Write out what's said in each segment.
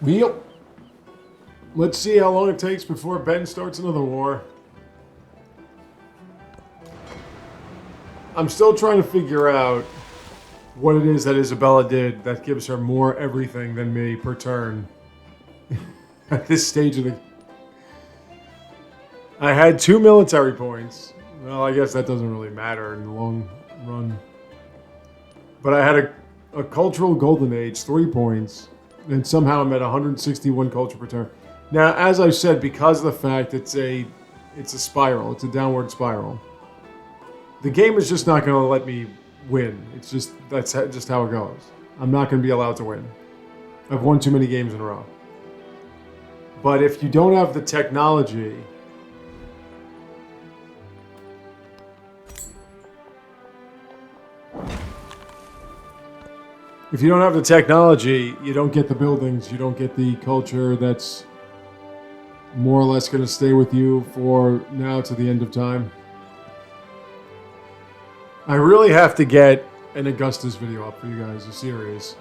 Well, let's see how long it takes before Ben starts another war. I'm still trying to figure out what it is that Isabella did that gives her more everything than me per turn. At this stage of the... I had 2 military points. Well, I guess that doesn't really matter in the long run. But I had a cultural golden age, 3 points. And somehow I'm at 161 culture per turn. Now, as I said, because of the fact it's a spiral, it's a downward spiral. The game is just not going to let me win. It's just, that's just how it goes. I'm not going to be allowed to win. I've won too many games in a row. But if you don't have the technology, you don't get the buildings, you don't get the culture that's more or less going to stay with you for now to the end of time. I really have to get an Augustus video up for you guys, a series.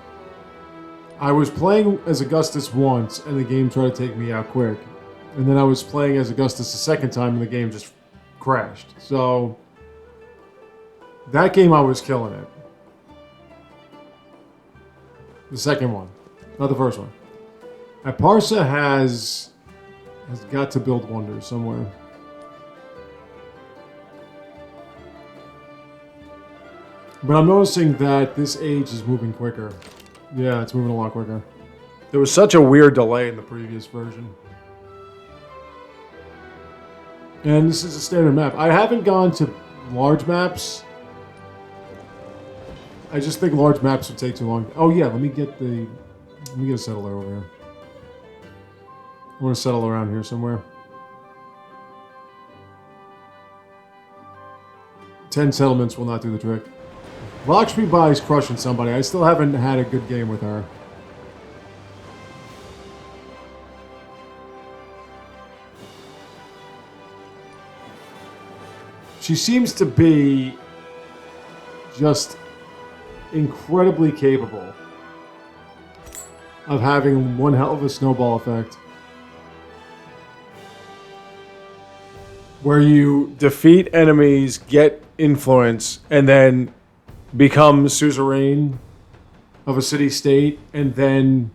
I was playing as Augustus once, and the game tried to take me out quick. And then I was playing as Augustus a second time, and the game just crashed. So, that game I was killing it. The second one, not the first one. Parsa has got to build wonders somewhere. But I'm noticing that this age is moving quicker. Yeah, it's moving a lot quicker. There was such a weird delay in the previous version. And this is a standard map. I haven't gone to large maps. I just think large maps would take too long. Oh yeah, let me get a settler over here. I want to settle around here somewhere. 10 settlements will not do the trick. Lakshmi Bai's crushing somebody. I still haven't had a good game with her. She seems to be just incredibly capable of having one hell of a snowball effect. Where you defeat enemies, get influence, and then become suzerain of a city-state, and then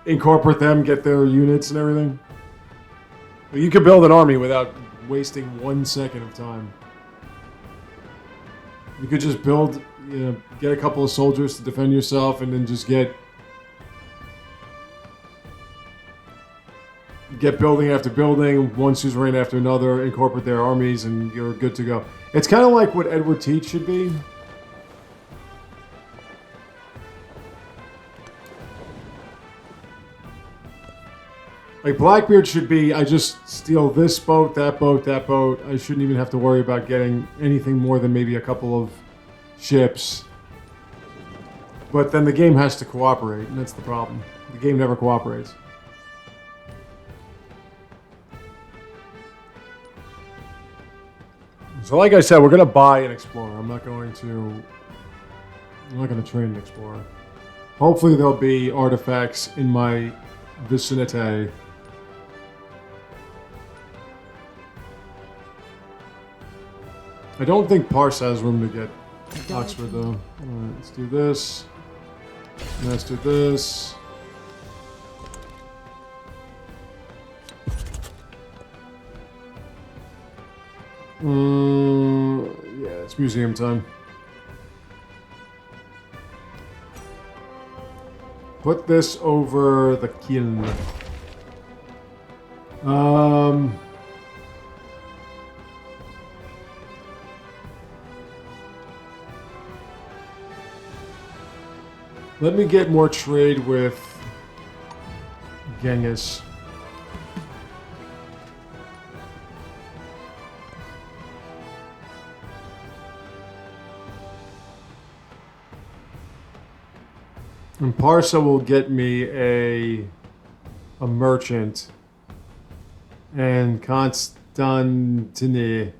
incorporate them, get their units and everything. You could build an army without wasting 1 second of time. You could just build, get a couple of soldiers to defend yourself, and then just get building after building, one suzerain after another, incorporate their armies, and you're good to go. It's kind of like what Edward Teach should be. Like Blackbeard should be, I just steal this boat, that boat, that boat. I shouldn't even have to worry about getting anything more than maybe a couple of ships. But then the game has to cooperate, and that's the problem. The game never cooperates. So like I said, we're going to buy an Explorer. I'm not going to train an Explorer. Hopefully there'll be artifacts in my vicinity. I don't think Pars has room to get Oxford though. Alright, let's do this. And let's do this. Yeah, it's museum time. Put this over the kiln. Let me get more trade with Genghis. And Parsa will get me a merchant. And Constantine.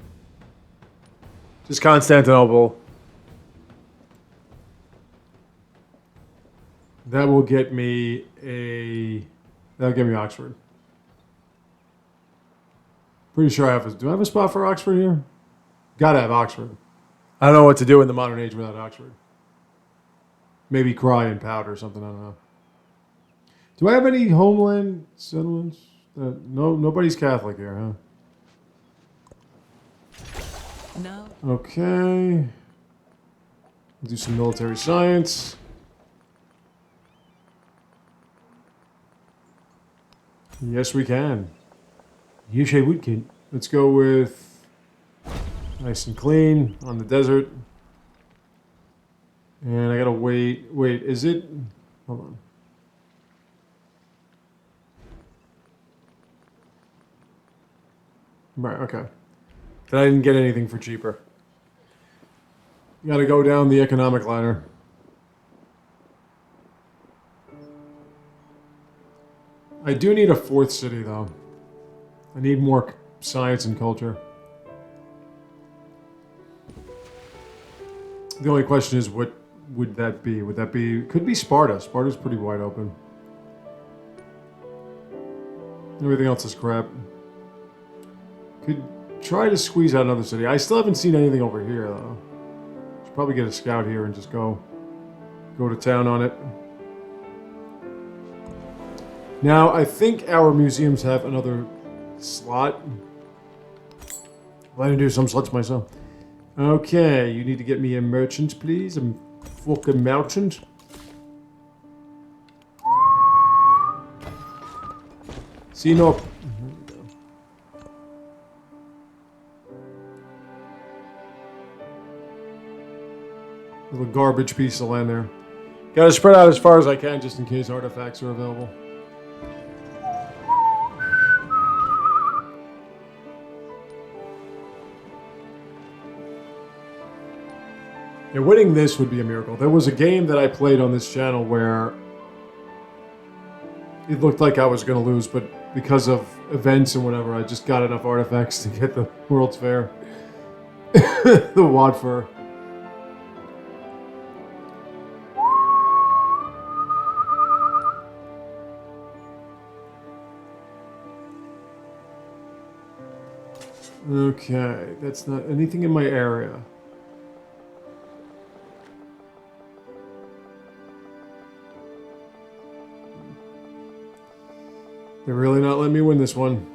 Just Constantinople. That will get me a... That'll get me Oxford. Pretty sure I have a... Do I have a spot for Oxford here? Gotta have Oxford. I don't know what to do in the modern age without Oxford. Maybe cry and pout or something, I don't know. Do I have any homeland settlements? No, nobody's Catholic here, huh? No. Okay. Do some military science. Yes, we can. Yes, we can. Let's go with nice and clean on the desert. And I gotta wait. Wait, is it? Hold on. Right, okay. Then I didn't get anything for cheaper. Gotta go down the economic ladder. I do need a fourth city, though. I need more science and culture. The only question is, what would that be? Would that be... Could be Sparta. Sparta's pretty wide open. Everything else is crap. Could try to squeeze out another city. I still haven't seen anything over here, though. Should probably get a scout here and just go to town on it. Now, I think our museums have another slot. Well, I didn't do some slots myself. Okay, you need to get me a merchant, please. A fucking merchant. See, no. Little garbage piece of land there. Gotta spread out as far as I can just in case artifacts are available. Yeah, winning this would be a miracle. There was a game that I played on this channel where it looked like I was going to lose, but because of events and whatever, I just got enough artifacts to get the World's Fair. The Wadfur. Okay, that's not anything in my area. They're really not letting me win this one.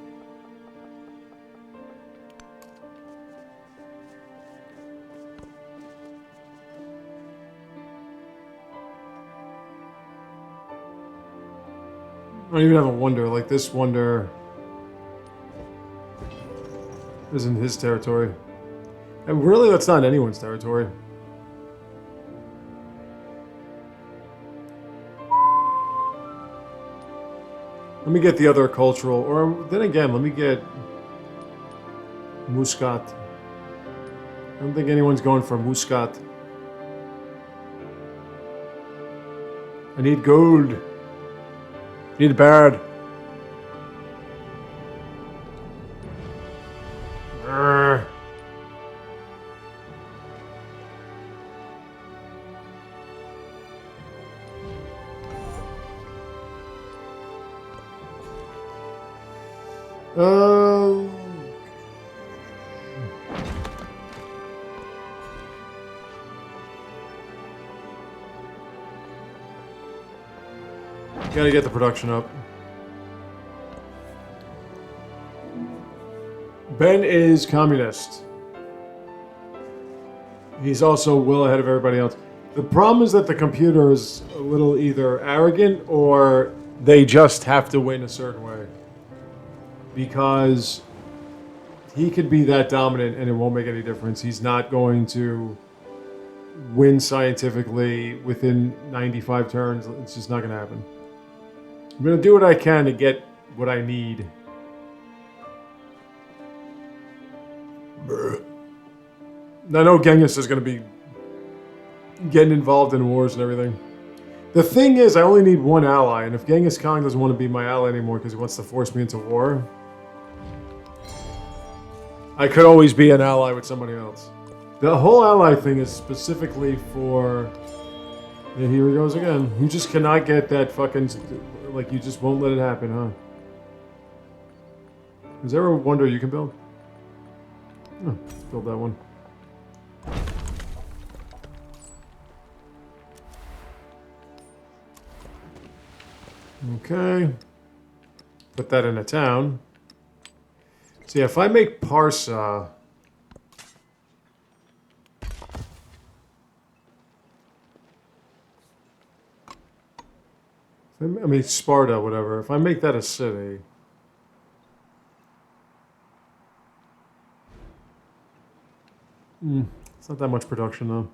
I don't even have a wonder. Like, this wonder isn't his territory. And really, that's not anyone's territory. Let me get the other cultural, or then again, let me get Muscat. I don't think anyone's going for Muscat. I need gold. Need a bird. Urgh. Gotta get the production up. Ben is communist. He's also well ahead of everybody else. The problem is that the computer is a little either arrogant or they just have to win a certain way. Because he could be that dominant and it won't make any difference. He's not going to win scientifically within 95 turns. It's just not going to happen. I'm going to do what I can to get what I need. I know Genghis is going to be getting involved in wars and everything. The thing is, I only need one ally, and if Genghis Khan doesn't want to be my ally anymore because he wants to force me into war, I could always be an ally with somebody else. The whole ally thing is specifically for Yeah, here he goes again. You just cannot get that fucking... Like, you just won't let it happen, huh? Is there a wonder you can build? Oh, build that one. Okay. Put that in a town. See, if I make Parsa... I mean, Sparta, whatever. If I make that a city... it's not that much production, though.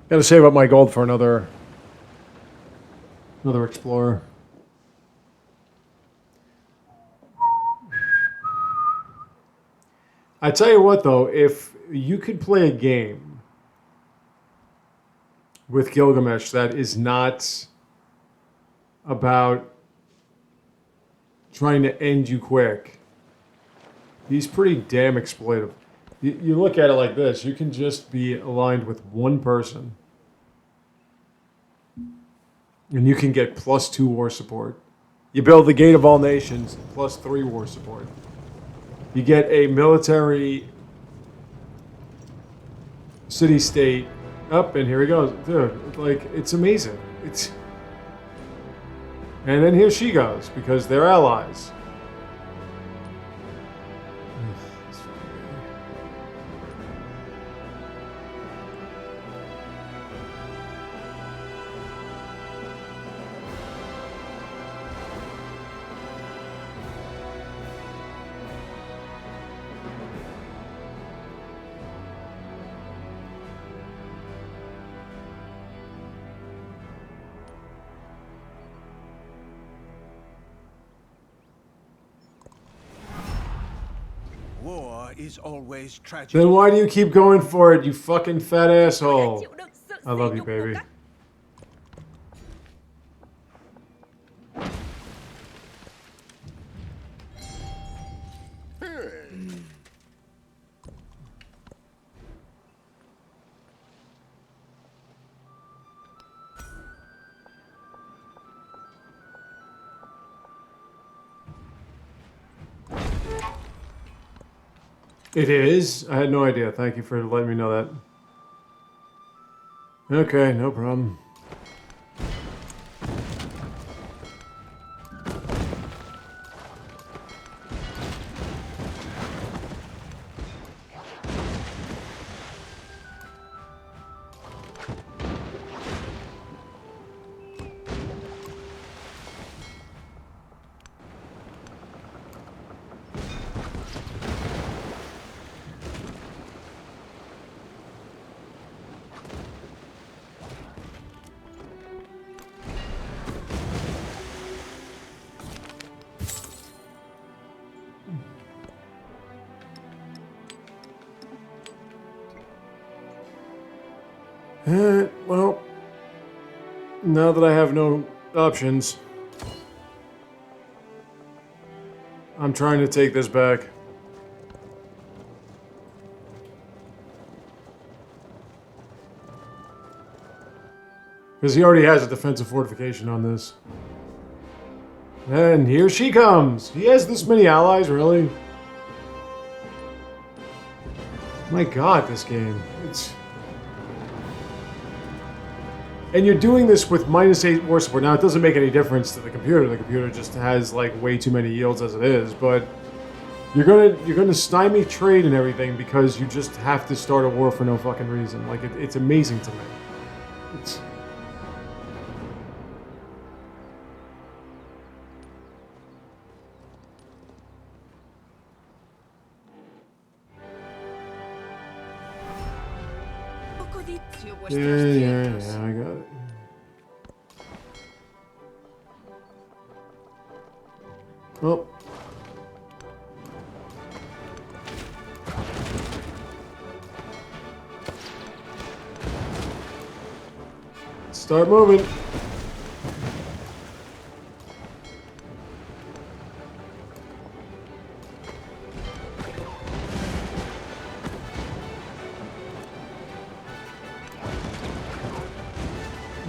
Gotta save up my gold for another explorer. I tell you what, though, if you could play a game with Gilgamesh that is not about trying to end you quick, he's pretty damn exploitive. You look at it like this, you can just be aligned with one person and you can get +2 war support. You build the Gate of All Nations, +3 war support. You get a military city-state up, and here he goes. Dude, like, it's amazing. It's... And then here she goes, because they're allies. Is always tragic. Then why do you keep going for it, you fucking fat asshole? I love you, baby. It is? I had no idea. Thank you for letting me know that. Okay, no problem. Well, now that I have no options, I'm trying to take this back. Because he already has a defensive fortification on this. And here she comes! He has this many allies, really? My god, this game. It's... And you're doing this with -8 war support. Now, it doesn't make any difference to the computer. The computer just has, like, way too many yields as it is, but... You're gonna stymie trade and everything because you just have to start a war for no fucking reason. Like, it's amazing to me. It's... Yeah, I got it. Oh. Start moving.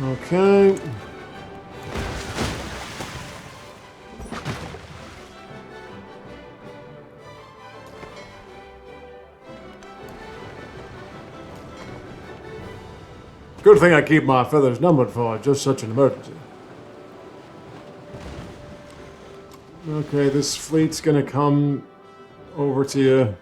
Okay. Good thing I keep my feathers numbered for just such an emergency. Okay, this fleet's gonna come over to you.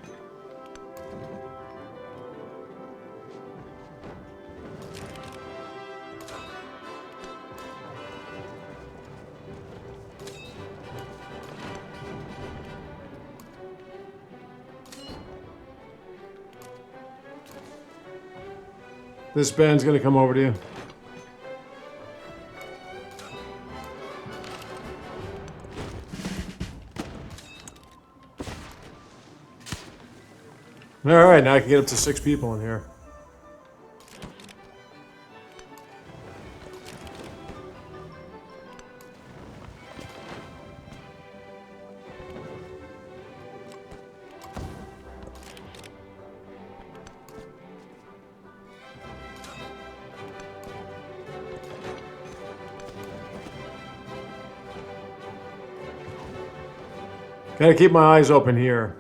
This band's gonna come over to you. Alright, now I can get up to 6 people in here. Gotta keep my eyes open here.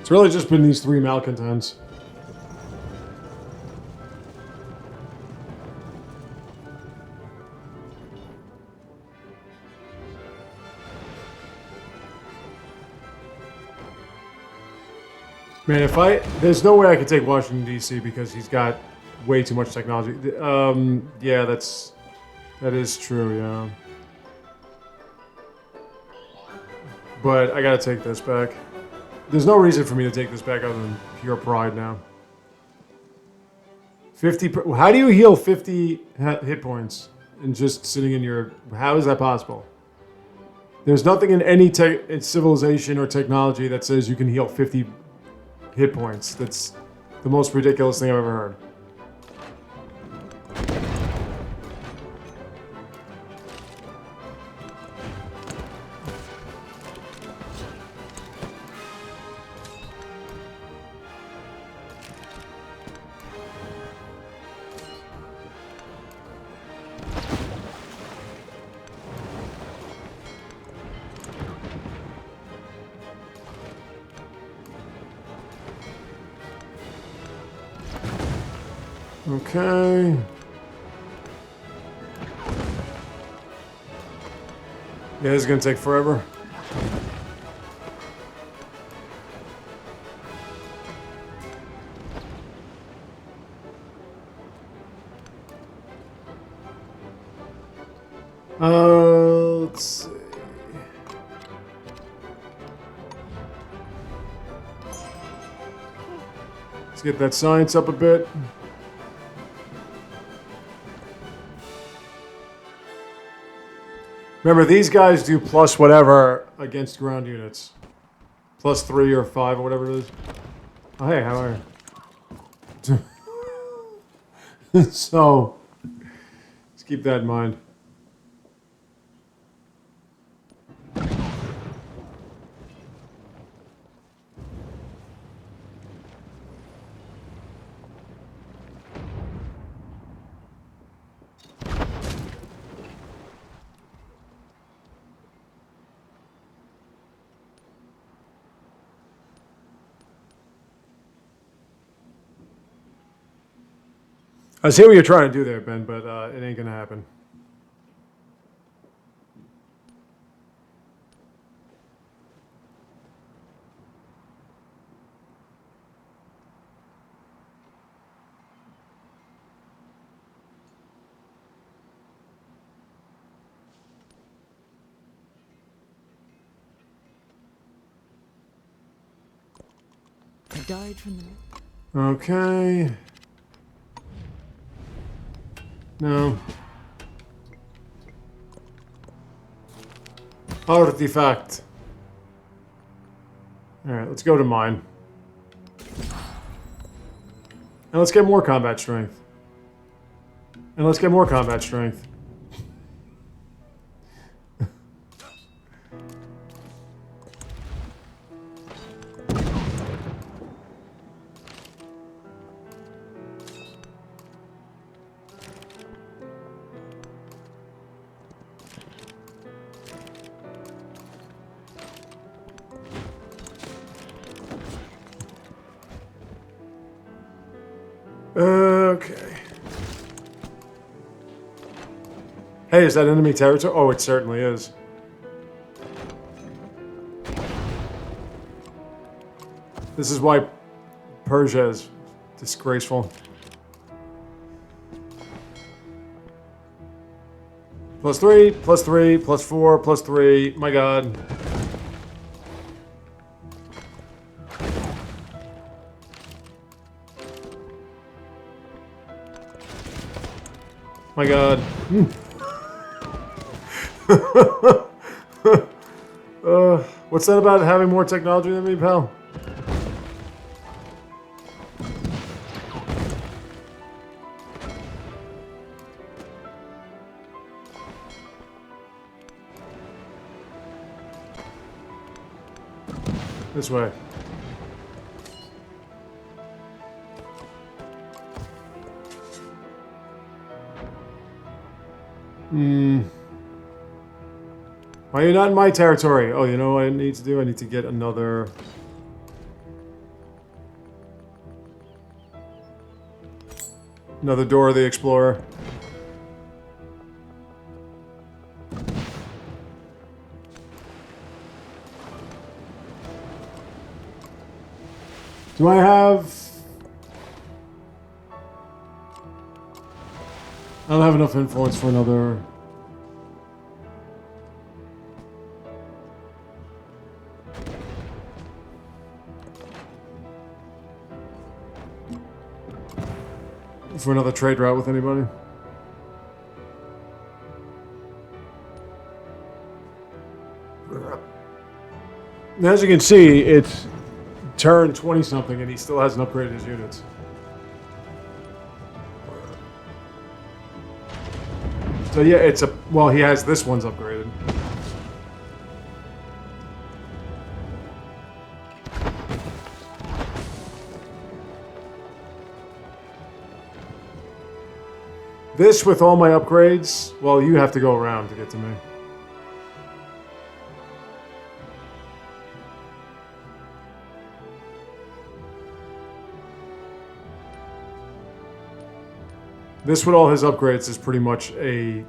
It's really just been these 3 malcontents. Man, there's no way I could take Washington D.C. because he's got way too much technology. Yeah, that is true, yeah. But I gotta take this back. There's no reason for me to take this back other than pure pride now. 50. How do you heal 50 hit points and just sitting in your? How is that possible? There's nothing in any civilization or technology that says you can heal 50 hit points. That's the most ridiculous thing I've ever heard. Okay. Yeah, this is gonna take forever. Let's see. Let's get that science up a bit. Remember, these guys do plus whatever against ground units. Plus 3 or 5 or whatever it is. Oh, hey, how are you? So, let's keep that in mind. I see what you're trying to do there, Ben, but it ain't gonna happen. I died from the... Okay. No. Artifact. Alright, let's go to mine. And let's get more combat strength. And let's get more combat strength. Hey, is that enemy territory? Oh, it certainly is. This is why Persia is disgraceful. +3, +3, +4, +3. My god. My god. What's that about having more technology than me, pal? This way. Why are you not in my territory? Oh, you know what I need to do? I need to get another... Another Door of the Explorer. Do I have... I don't have enough influence for another... For another trade route with anybody. As you can see, it's turn 20-something and he still hasn't upgraded his units. So yeah, it's a... Well, he has this one's upgraded. This, with all my upgrades, well, you have to go around to get to me. This, with all his upgrades, is pretty much a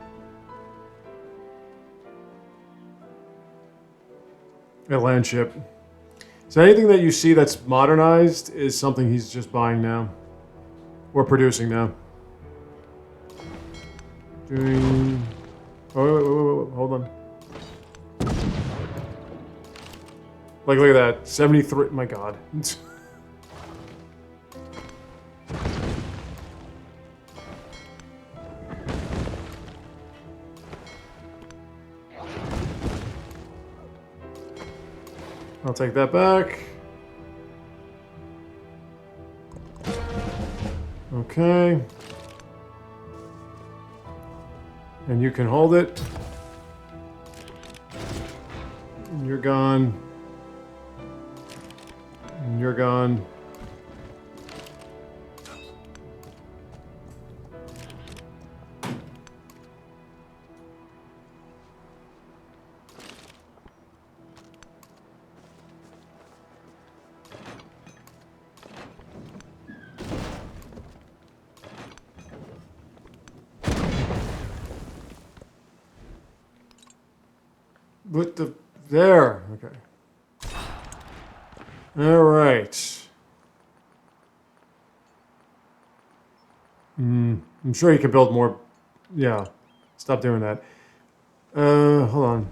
land ship. So anything that you see that's modernized is something he's just buying now. Or producing now. Doing... Oh, wait, hold on. Like, look at that. 73... My god. I'll take that back. Okay. And you can hold it. And you're gone. And you're gone. With the... There. Okay. Alright. I'm sure you can build more... Yeah. Stop doing that. Hold on.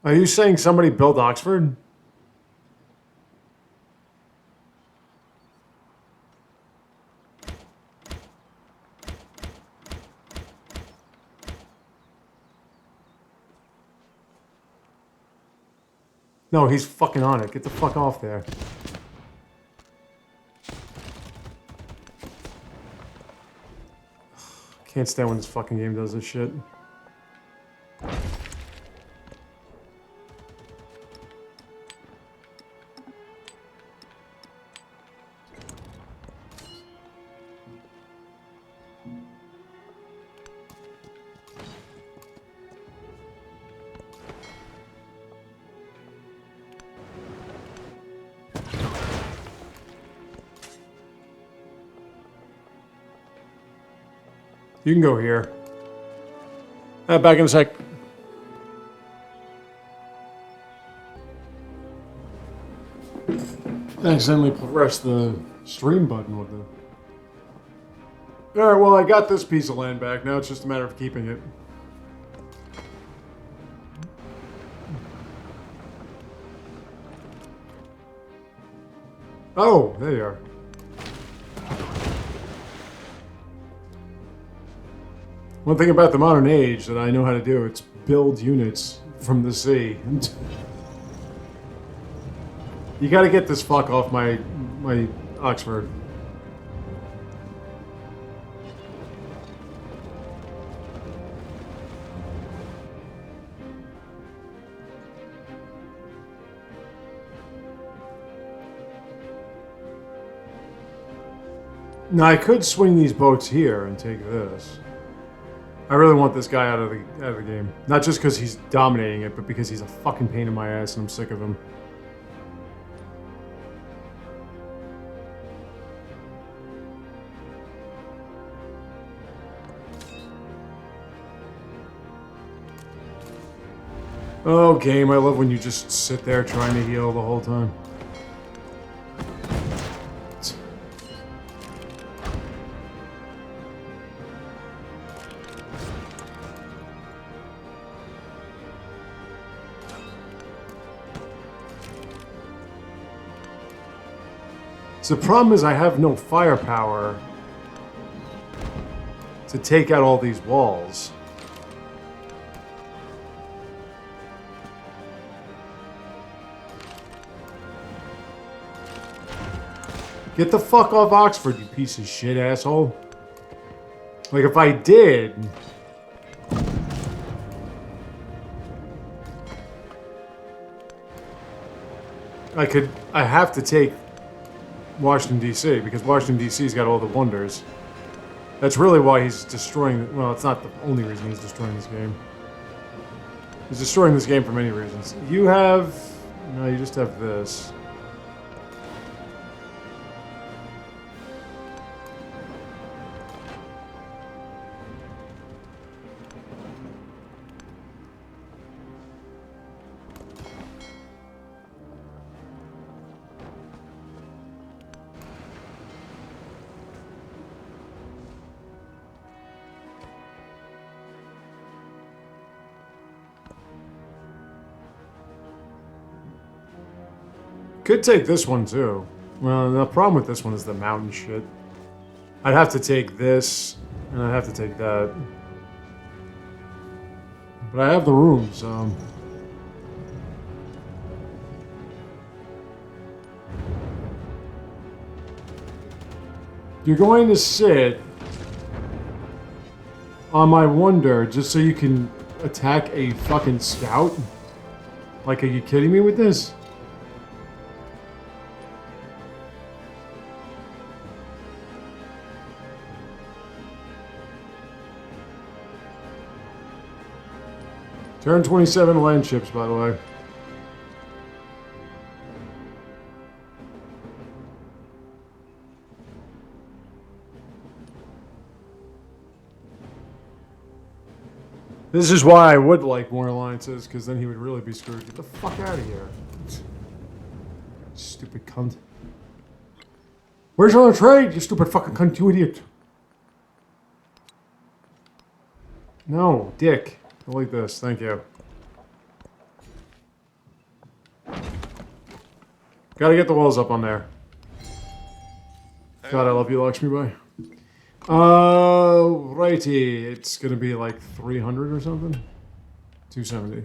Are you saying somebody built Oxford? No, he's fucking on it. Get the fuck off there. Can't stand when this fucking game does this shit. You can go here. Back in a sec. I accidentally pressed the stream button with it. Alright, well, I got this piece of land back. Now it's just a matter of keeping it. Oh, there you are. One thing about the modern age that I know how to do, it's build units from the sea. You gotta get this fuck off my Oxford. Now I could swing these boats here and take this. I really want this guy out of the game. Not just because he's dominating it, but because he's a fucking pain in my ass and I'm sick of him. Oh, game, I love when you just sit there trying to heal the whole time. So the problem is I have no firepower to take out all these walls. Get the fuck off Oxford, you piece of shit, asshole. Like, if I did... I have to take Washington, D.C., because Washington, D.C.'s got all the wonders. That's really why he's destroying... Well, it's not the only reason he's destroying this game. He's destroying this game for many reasons. You have... No, you just have this. Could take this one too. Well, the problem with this one is the mountain shit. I'd have to take this, and I'd have to take that. But I have the room, so... You're going to sit on my wonder just so you can attack a fucking scout? Like, are you kidding me with this? Turn 27 land ships, by the way. This is why I would like more alliances, because then he would really be screwed. Get the fuck out of here. Stupid cunt. Where's your trade, you stupid fucking cunt, you idiot? No, dick. Like this, thank you. Gotta get the walls up on there. God, I love you, Lakshmi Boy. Righty. It's gonna be like 300 or something? 270.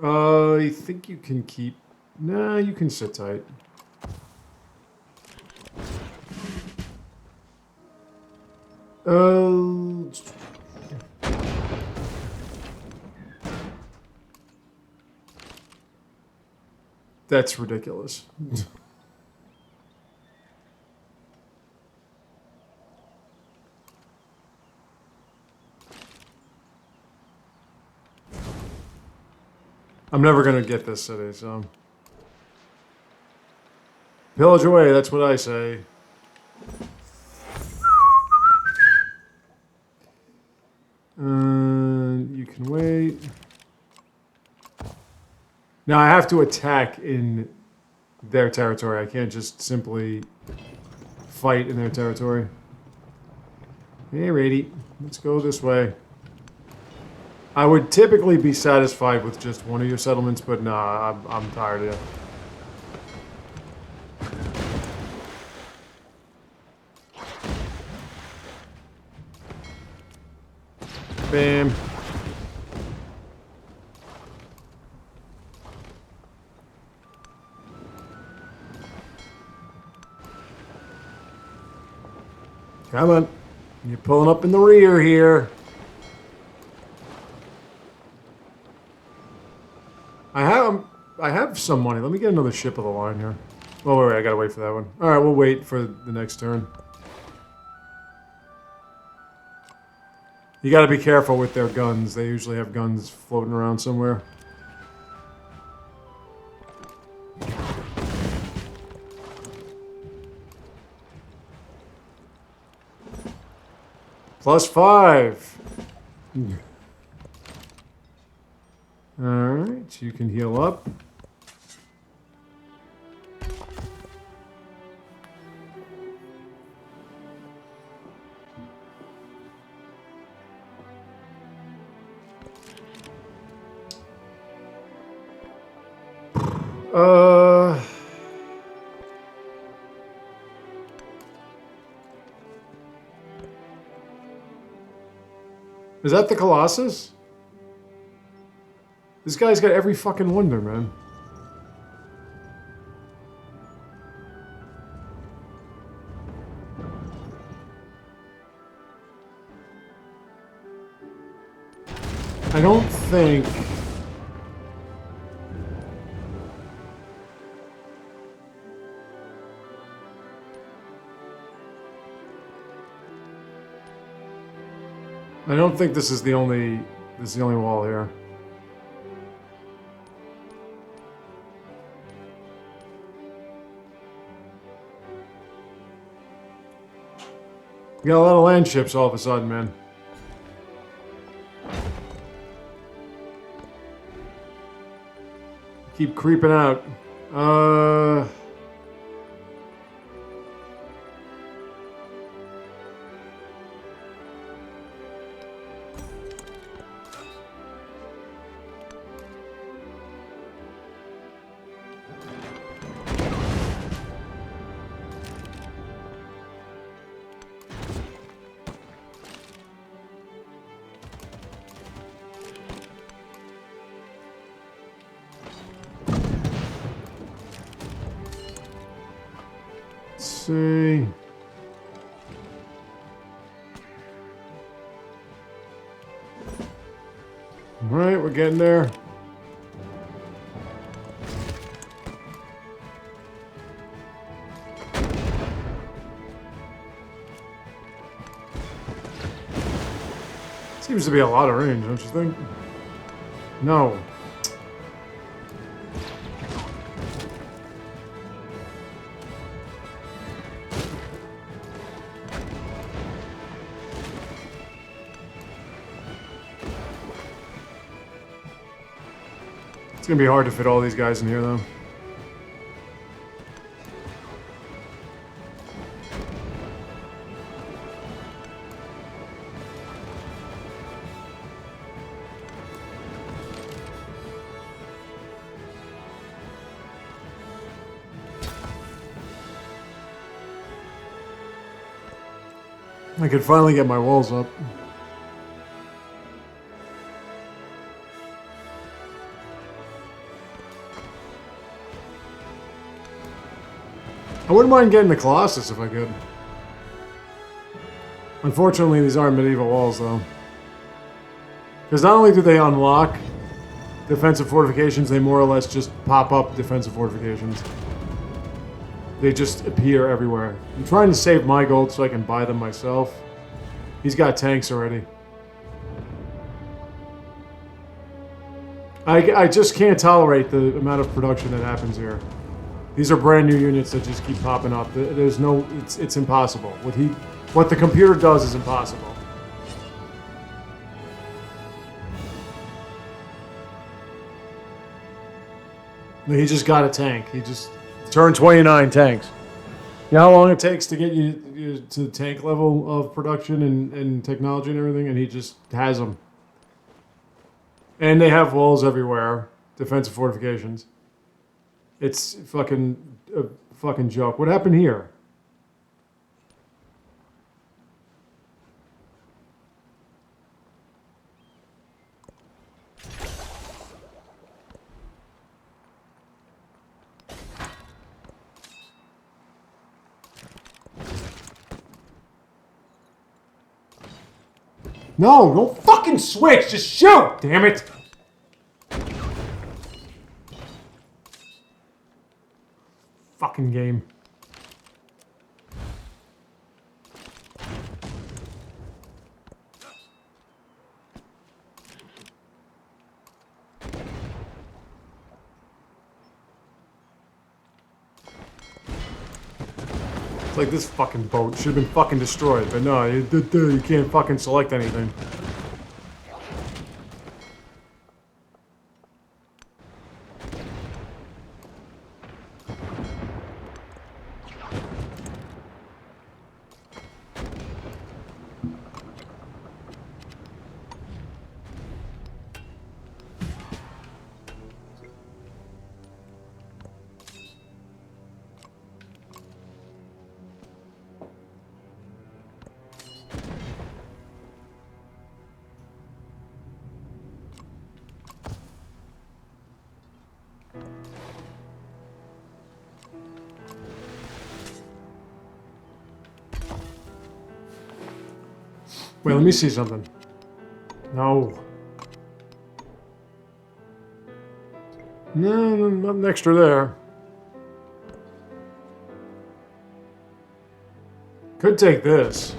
I think you can keep... Nah, you can sit tight. That's ridiculous. I'm never gonna get this city, so... Pillage away, that's what I say. You can wait. Now I have to attack in their territory. I can't just simply fight in their territory. Hey, Rady, let's go this way. I would typically be satisfied with just one of your settlements, but nah, I'm tired of you. Bam. Come on. You're pulling up in the rear here. I have some money. Let me get another ship of the line here. Oh, wait, I gotta wait for that one. Alright, we'll wait for the next turn. You gotta be careful with their guns. They usually have guns floating around somewhere. +5. Alright, you can heal up. Is that the Colossus? This guy's got every fucking wonder, man. I don't think... I don't think this is the only wall here. You got a lot of land ships all of a sudden, man. Keep creeping out. See. All right, we're getting there. Seems to be a lot of range, don't you think? No. It's gonna be hard to fit all these guys in here, though. I could finally get my walls up. I wouldn't mind getting the Colossus if I could. Unfortunately, these aren't medieval walls, though. Because not only do they unlock defensive fortifications, they more or less just pop up defensive fortifications. They just appear everywhere. I'm trying to save my gold so I can buy them myself. He's got tanks already. I just can't tolerate the amount of production that happens here. These are brand new units that just keep popping up. There's no, it's impossible. What the computer does is impossible. He just got a tank. He just turned 29 tanks. You know how long it takes to get you to the tank level of production and technology and everything? And he just has them. And they have walls everywhere. Defensive fortifications. It's fucking a fucking joke. What happened here? No, don't fucking switch. Just shoot. Damn it. Fucking game. It's like this fucking boat should have been fucking destroyed, but no, you can't fucking select anything. Wait, let me see something. No. No, nothing extra there. Could take this.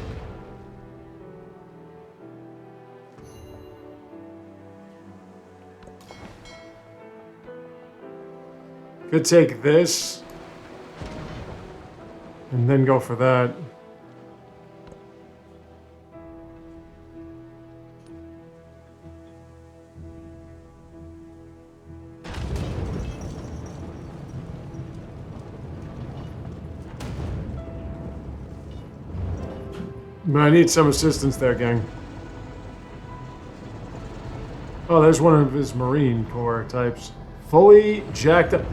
Could take this. And then go for that. But I need some assistance there, gang. Oh, there's one of his Marine Corps types. Fully jacked up.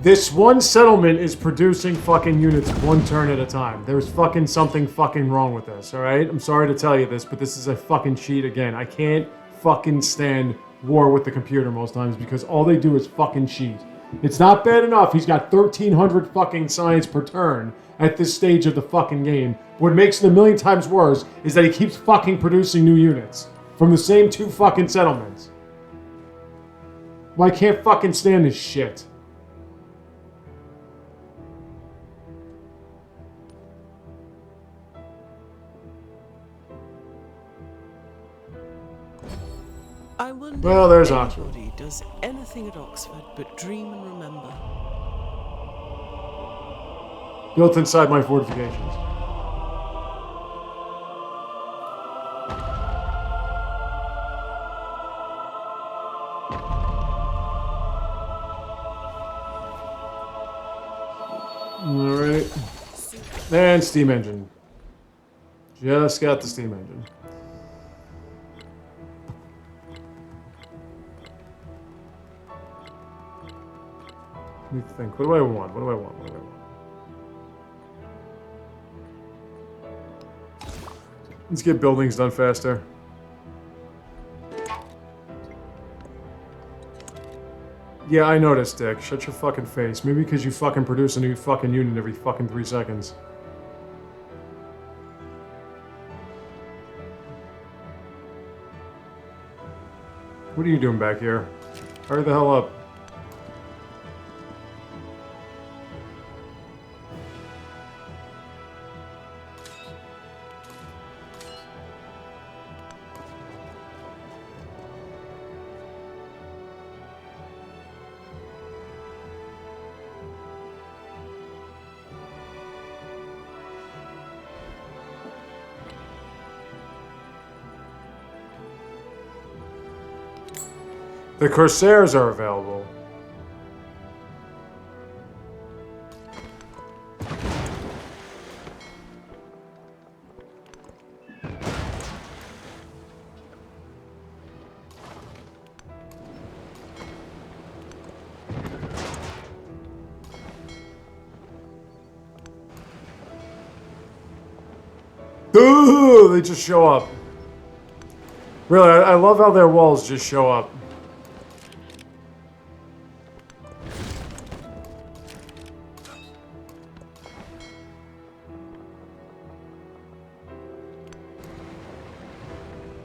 This one settlement is producing fucking units one turn at a time. There's fucking something fucking wrong with this, alright? I'm sorry to tell you this, but this is a fucking cheat again. I can't fucking stand war with the computer most times because all they do is fucking cheat. It's not bad enough. He's got 1,300 fucking science per turn at this stage of the fucking game. What makes it a million times worse is that he keeps fucking producing new units from the same two fucking settlements. Well, I can't fucking stand this shit. I wonder Well, there's if Oxford. anybody does anything at Oxford but dream and remember. Built inside my fortifications. Alright. And steam engine. Just got the steam engine. Let me think. What do I want? What do I want? What do I want? Let's get buildings done faster. Yeah, I noticed, Dick. Shut your fucking face. Maybe because you fucking produce a new fucking unit every fucking 3 seconds. What are you doing back here? Hurry the hell up. The Corsairs are available. Ooh, they just show up. Really, I love how their walls just show up.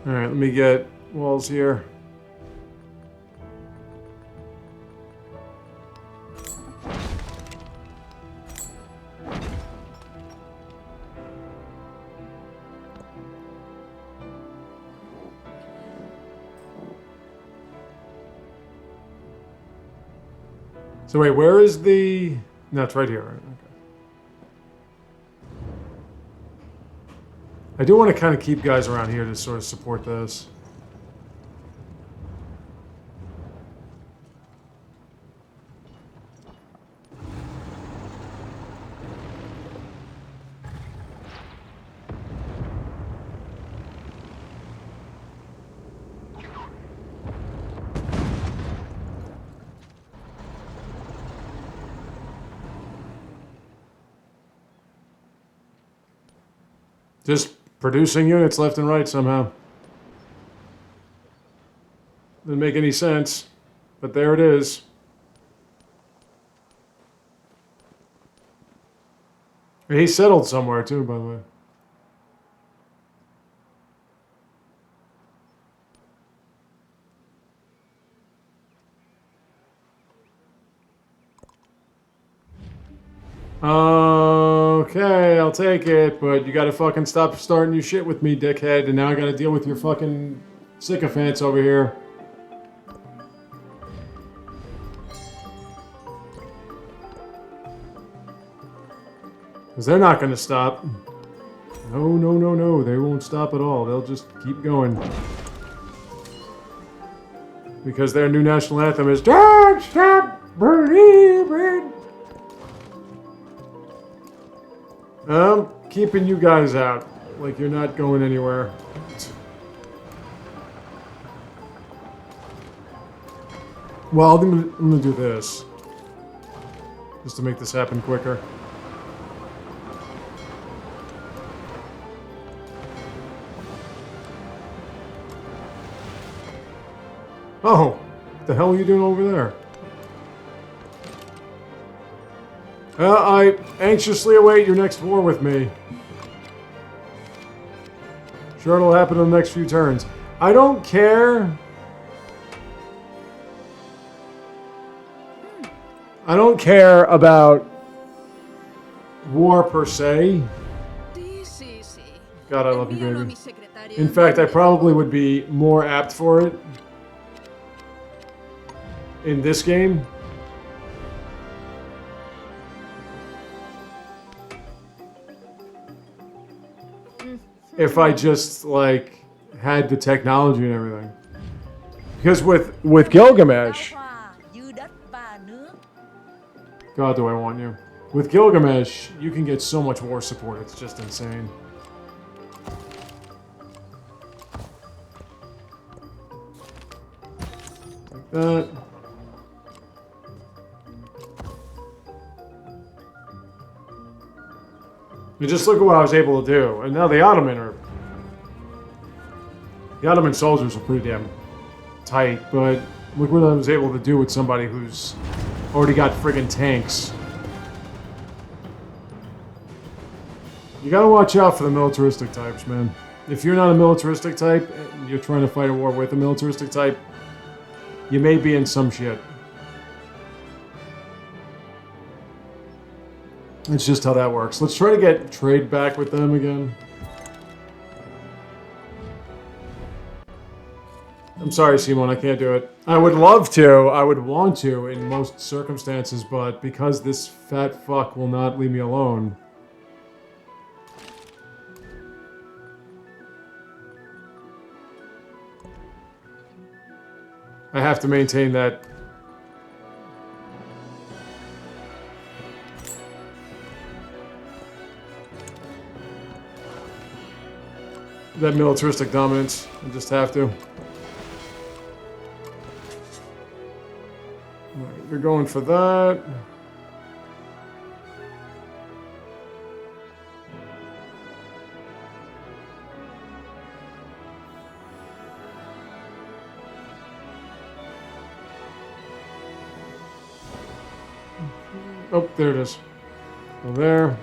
Alright, let me get walls here. So wait, where is the... No, it's right here. Right? Okay. I do want to kind of keep guys around here to sort of support this. Just producing units left and right somehow. Doesn't make any sense, but there it is. He settled somewhere too, by the way. Okay, I'll take it, but you gotta fucking stop starting your shit with me, dickhead, and now I gotta deal with your fucking sycophants over here. Because they're not gonna stop. No, no, no, no, they won't stop at all. They'll just keep going. Because their new national anthem is Don't Stop Believing! I'm keeping you guys out, like you're not going anywhere. Well, I'm gonna do this. Just to make this happen quicker. Oh, what the hell are you doing over there? I anxiously await your next war with me. Sure, it'll happen in the next few turns. I don't care. I don't care about war per se. God, I love you, baby. In fact, I probably would be more apt for it in this game. If I just, like, had the technology and everything. Because with Gilgamesh... God, do I want you. With Gilgamesh, you can get so much war support, it's just insane. Like that. You just look at what I was able to do. And now the Ottoman soldiers are pretty damn tight, but look what I was able to do with somebody who's already got friggin' tanks. You gotta watch out for the militaristic types, man. If you're not a militaristic type, and you're trying to fight a war with a militaristic type, you may be in some shit. It's just how that works. Let's try to get trade back with them again. I'm sorry, Simon, I can't do it. I would love to, I would want to in most circumstances, but because this fat fuck will not leave me alone. I have to maintain that. That militaristic dominance. I just have to. Alright, you're going for that. Oh, there it is. Go there.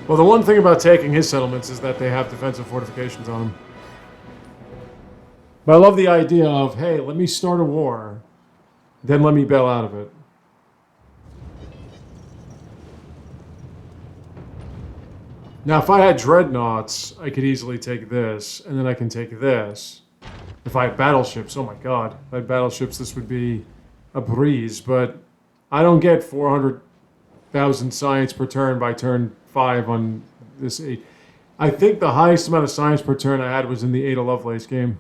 Well, the one thing about taking his settlements is that they have defensive fortifications on them. But I love the idea of, hey, let me start a war, then let me bail out of it. Now, if I had dreadnoughts, I could easily take this, and then I can take this. If I had battleships, oh my god. If I had battleships, this would be a breeze, but I don't get 400,000 science per turn by turn 5 on this 8. I think the highest amount of science per turn I had was in the Ada Lovelace game.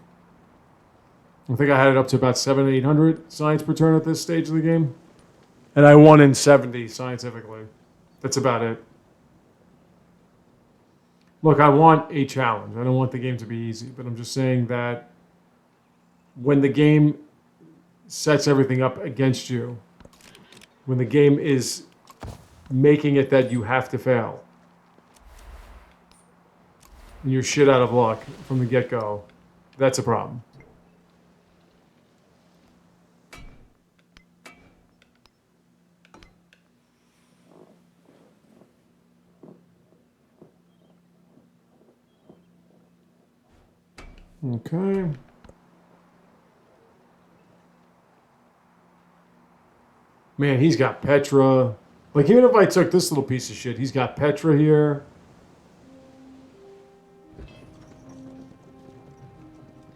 I think I had it up to about 700, 800 science per turn at this stage of the game. And I won in 70 scientifically. That's about it. Look, I want a challenge. I don't want the game to be easy, but I'm just saying that when the game sets everything up against you, when the game is making it that you have to fail, and you're shit out of luck from the get-go, that's a problem. Okay. Man, he's got Petra. Like, even if I took this little piece of shit, he's got Petra here.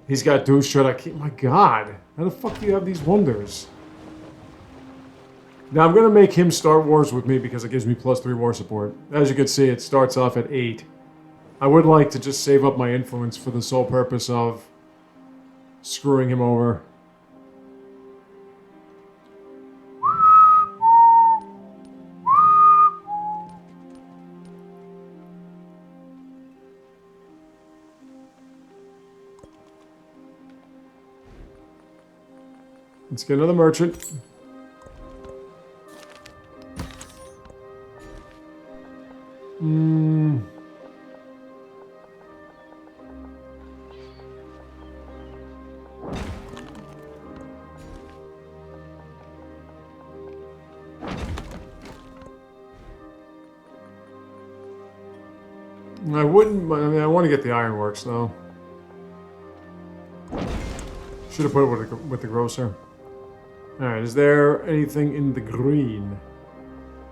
He's got Dushra. My god. How the fuck do you have these wonders? Now, I'm going to make him start wars with me because it gives me +3 war support. As you can see, it starts off at 8. I would like to just save up my influence for the sole purpose of screwing him over. Let's get another merchant. I wouldn't. I mean, I want to get the ironworks though. Should have put it with the grocer. All right. Is there anything in the green?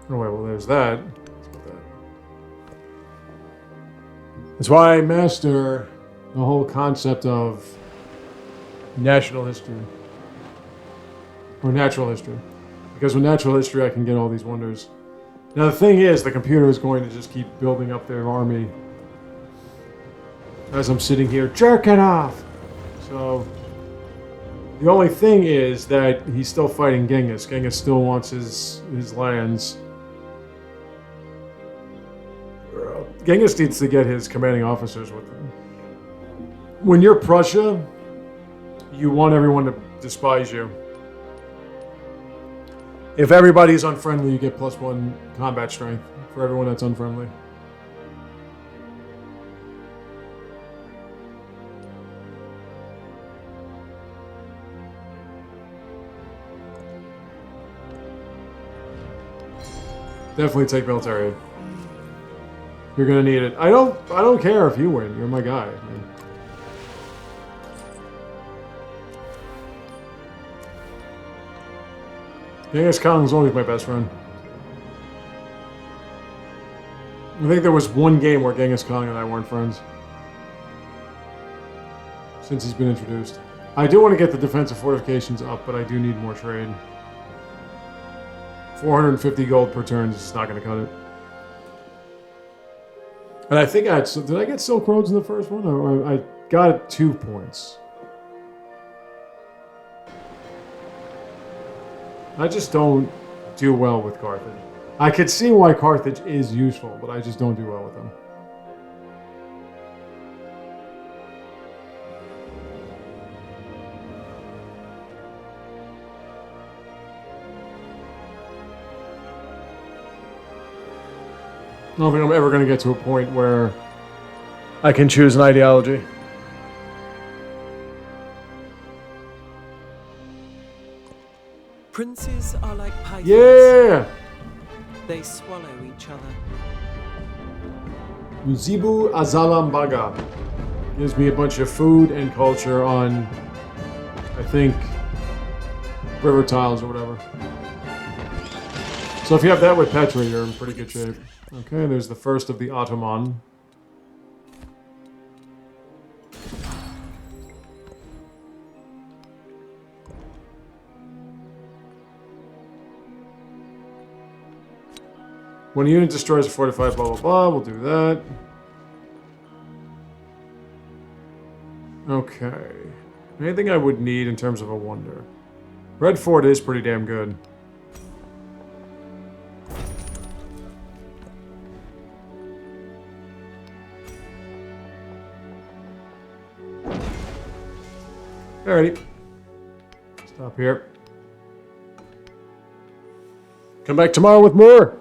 Oh wait. Well, there's that. Let's put that. That's why I master the whole concept of national history or natural history, because with natural history I can get all these wonders. Now the thing is, the computer is going to just keep building up their army as I'm sitting here jerking off. So the only thing is that he's still fighting Genghis. Genghis still wants his lands. Genghis needs to get his commanding officers with him. When you're Prussia, you want everyone to despise you. If everybody's unfriendly, you get +1 combat strength for everyone that's unfriendly. Definitely take military aid. You're gonna need it. I don't care if you win. You're my guy. I mean, Genghis Khan's always my best friend. I think there was one game where Genghis Khan and I weren't friends. Since he's been introduced. I do want to get the defensive fortifications up, but I do need more trade. 450 gold per turn is just not going to cut it. And I think I had... Did I get Silk Roads in the first one? Or I got it 2 points. I just don't do well with Carthage. I could see why Carthage is useful, but I just don't do well with them. I don't think I'm ever going to get to a point where I can choose an ideology. Princes are like pythons. Yeah! They swallow each other. Muzibu Azalambaga gives me a bunch of food and culture on, I think, river tiles or whatever. So if you have that with Petra, you're in pretty good shape. Okay, there's the first of the Ottoman. When a unit destroys a fortified blah blah blah, we'll do that. Okay. Anything I would need in terms of a wonder. Red Fort is pretty damn good. Alrighty. Stop here. Come back tomorrow with more.